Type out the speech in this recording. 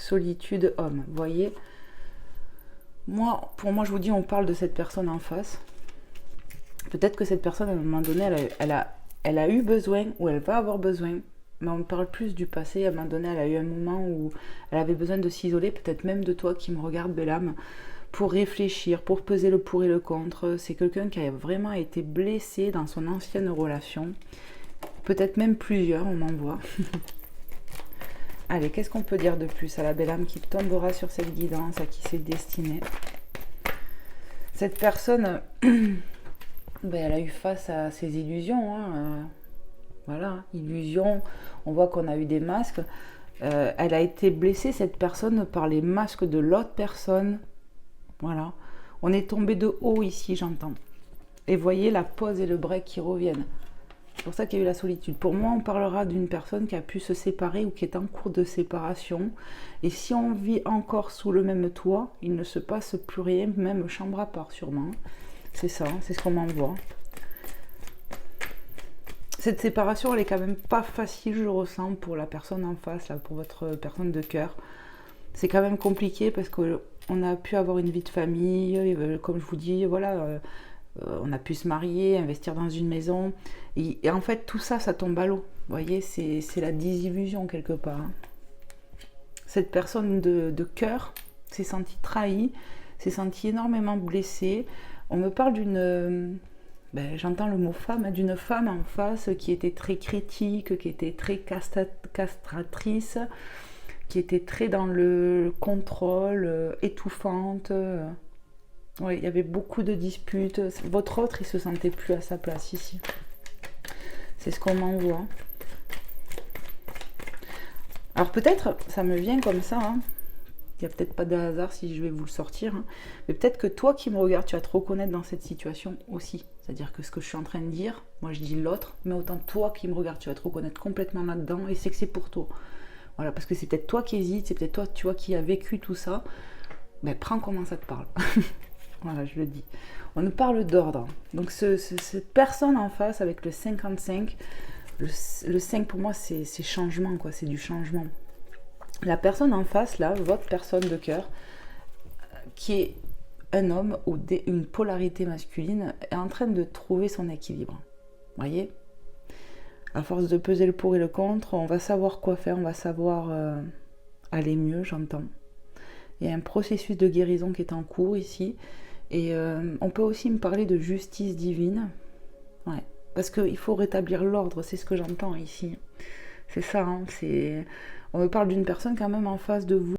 solitude, homme. Vous voyez, pour moi, je vous dis, on parle de cette personne en face. Peut-être que cette personne, à un moment donné, elle a eu besoin, ou elle va avoir besoin, mais on parle plus du passé. À un moment donné, elle a eu un moment où elle avait besoin de s'isoler, peut-être même de toi qui me regarde, belle âme, pour réfléchir, pour peser le pour et le contre. C'est quelqu'un qui a vraiment été blessé dans son ancienne relation. Peut-être même plusieurs, on m'envoie. Allez, qu'est-ce qu'on peut dire de plus à la belle âme qui tombera sur cette guidance, à qui c'est destiné? Cette personne, elle a eu face à ses illusions. Voilà, illusions. On voit qu'on a eu des masques. Elle a été blessée, cette personne, par les masques de l'autre personne. Voilà. On est tombé de haut ici, j'entends. Et voyez la pause et le break qui reviennent. C'est pour ça qu'il y a eu la solitude. Pour moi, on parlera d'une personne qui a pu se séparer ou qui est en cours de séparation. Et si on vit encore sous le même toit, il ne se passe plus rien, même chambre à part sûrement. C'est ça, c'est ce qu'on m'envoie. Cette séparation, elle est quand même pas facile, je ressens, pour la personne en face, là, pour votre personne de cœur. C'est quand même compliqué parce qu'on a pu avoir une vie de famille, comme je vous dis, voilà, on a pu se marier, investir dans une maison. Et en fait, tout ça, ça tombe à l'eau. Vous voyez, c'est la désillusion quelque part. Cette personne de cœur s'est sentie trahie, s'est sentie énormément blessée. On me parle d'une... j'entends le mot femme, d'une femme en face qui était très critique, qui était très castratrice, qui était très dans le contrôle, étouffante. Oui, il y avait beaucoup de disputes. Votre autre, il se sentait plus à sa place ici. C'est ce qu'on m'envoie. Alors peut-être, ça me vient comme ça, hein. Il n'y a peut-être pas de hasard si je vais vous le sortir, hein. Mais peut-être que toi qui me regardes, tu vas te reconnaître dans cette situation aussi. C'est-à-dire que ce que je suis en train de dire, moi je dis l'autre, mais autant toi qui me regardes, tu vas te reconnaître complètement là-dedans et c'est que c'est pour toi. Voilà, parce que c'est peut-être toi qui hésites, c'est peut-être toi, tu vois, qui a vécu tout ça. Prends comment ça te parle. Voilà, je le dis. On nous parle d'ordre. Donc cette personne en face avec le 55, le 5 pour moi c'est changement, quoi, c'est du changement. La personne en face, là, votre personne de cœur, qui est un homme ou une polarité masculine, est en train de trouver son équilibre. Voyez ? À force de peser le pour et le contre, on va savoir quoi faire, on va savoir aller mieux, j'entends. Il y a un processus de guérison qui est en cours ici. Et on peut aussi me parler de justice divine. Ouais. Parce qu'il faut rétablir l'ordre, c'est ce que j'entends ici. C'est ça, hein, on me parle d'une personne quand même en face de vous.